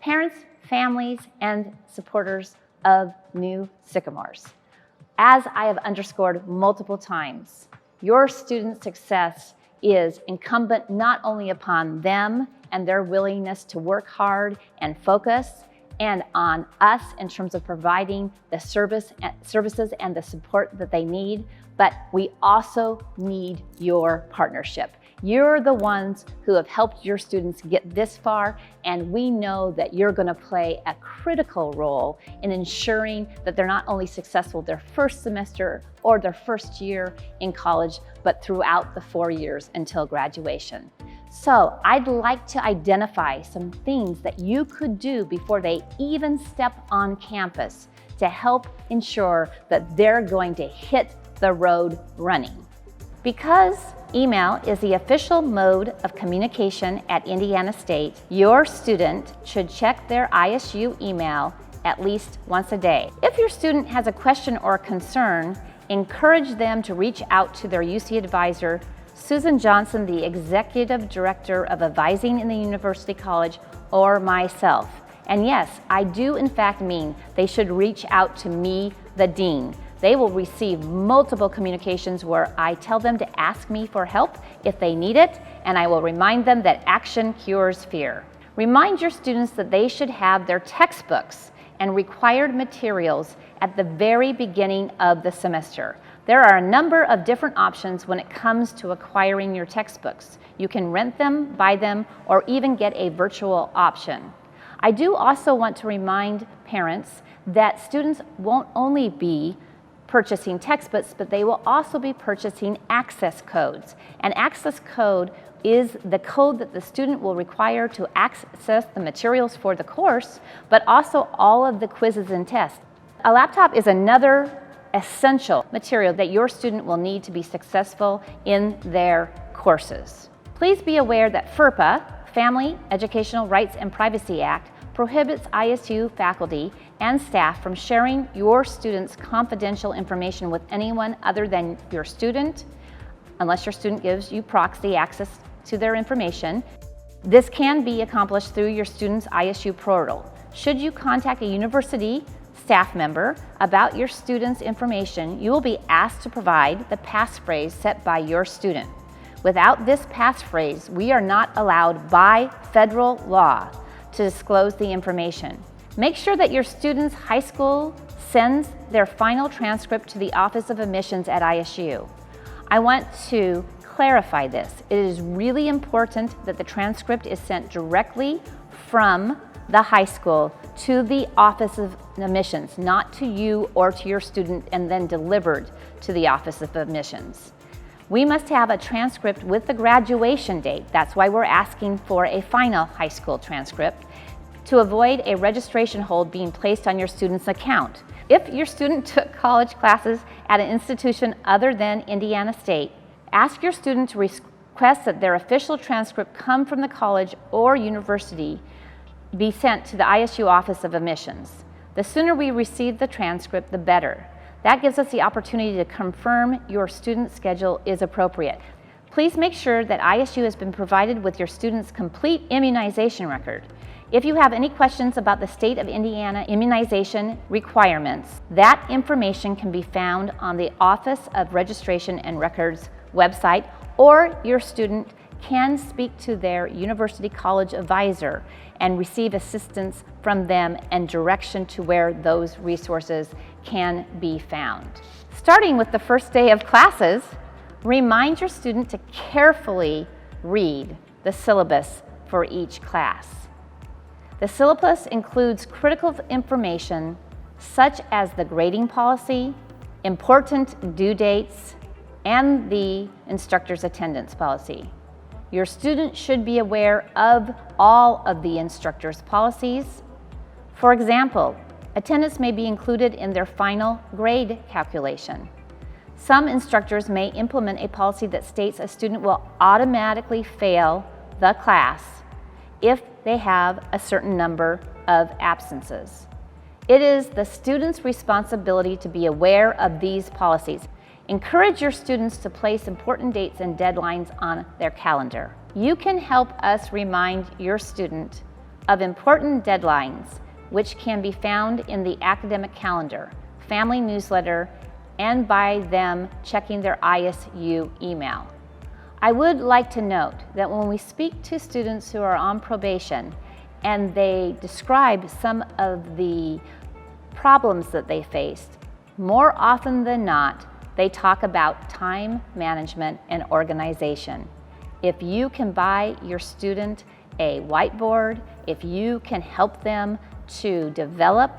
Parents, families, and supporters of New Sycamores. As I have underscored multiple times, your student success is incumbent not only upon them and their willingness to work hard and focus, and on us in terms of providing the services and the support that they need, but we also need your partnership. You're the ones who have helped your students get this far, and we know that you're going to play a critical role in ensuring that they're not only successful their first semester or their first year in college, but throughout the 4 years until graduation. So I'd like to identify some things that you could do before they even step on campus to help ensure that they're going to hit the road running. Because email is the official mode of communication at Indiana State, your student should check their ISU email at least once a day. If your student has a question or concern, encourage them to reach out to their UC advisor, Susan Johnson, the Executive Director of Advising in the University College, or myself. And yes, I do in fact mean they should reach out to me, the Dean. They will receive multiple communications where I tell them to ask me for help if they need it, and I will remind them that action cures fear. Remind your students that they should have their textbooks and required materials at the very beginning of the semester. There are a number of different options when it comes to acquiring your textbooks. You can rent them, buy them, or even get a virtual option. I do also want to remind parents that students won't only be purchasing textbooks, but they will also be purchasing access codes. An access code is the code that the student will require to access the materials for the course, but also all of the quizzes and tests. A laptop is another essential material that your student will need to be successful in their courses. Please be aware that FERPA, Family Educational Rights and Privacy Act, prohibits ISU faculty and staff from sharing your students' confidential information with anyone other than your student, unless your student gives you proxy access to their information. This can be accomplished through your student's ISU portal. Should you contact a university staff member about your student's information, you will be asked to provide the passphrase set by your student. Without this passphrase, we are not allowed by federal law to disclose the information. Make sure that your student's high school sends their final transcript to the Office of Admissions at ISU. I want to clarify this. It is really important that the transcript is sent directly from the high school to the Office of Admissions, not to you or to your student and then delivered to the Office of Admissions. We must have a transcript with the graduation date. That's why we're asking for a final high school transcript to avoid a registration hold being placed on your student's account. If your student took college classes at an institution other than Indiana State, ask your student to request that their official transcript come from the college or university be sent to the ISU Office of Admissions. The sooner we receive the transcript, the better. That gives us the opportunity to confirm your student's schedule is appropriate. Please make sure that ISU has been provided with your student's complete immunization record. If you have any questions about the state of Indiana immunization requirements, that information can be found on the Office of Registration and Records website, or your student can speak to their university college advisor and receive assistance from them and direction to where those resources can be found. Starting with the first day of classes, remind your student to carefully read the syllabus for each class. The syllabus includes critical information such as the grading policy, important due dates, and the instructor's attendance policy. Your student should be aware of all of the instructor's policies. For example, attendance may be included in their final grade calculation. Some instructors may implement a policy that states a student will automatically fail the class if they have a certain number of absences. It is the student's responsibility to be aware of these policies. Encourage your students to place important dates and deadlines on their calendar. You can help us remind your student of important deadlines, which can be found in the academic calendar, family newsletter, and by them checking their ISU email. I would like to note that when we speak to students who are on probation and they describe some of the problems that they faced, more often than not, they talk about time management and organization. If you can buy your student a whiteboard, if you can help them to develop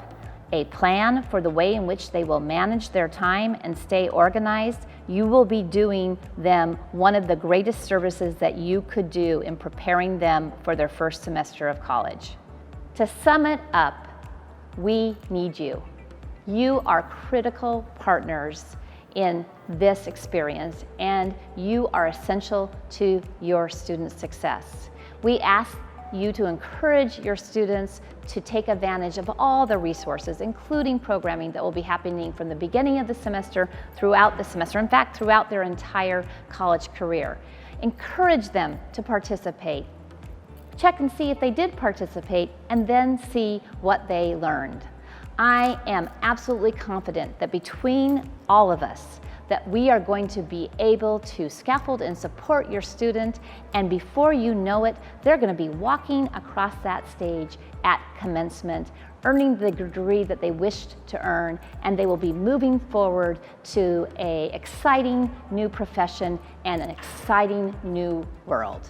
a plan for the way in which they will manage their time and stay organized, you will be doing them one of the greatest services that you could do in preparing them for their first semester of college. To sum it up, we need you. You are critical partners in this experience, and you are essential to your students' success. We ask you to encourage your students to take advantage of all the resources, including programming that will be happening from the beginning of the semester throughout the semester, in fact, throughout their entire college career. Encourage them to participate. Check and see if they did participate, and then see what they learned. I am absolutely confident that between all of us, that we are going to be able to scaffold and support your student, and before you know it, they're going to be walking across that stage at commencement, earning the degree that they wished to earn, and they will be moving forward to an exciting new profession and an exciting new world.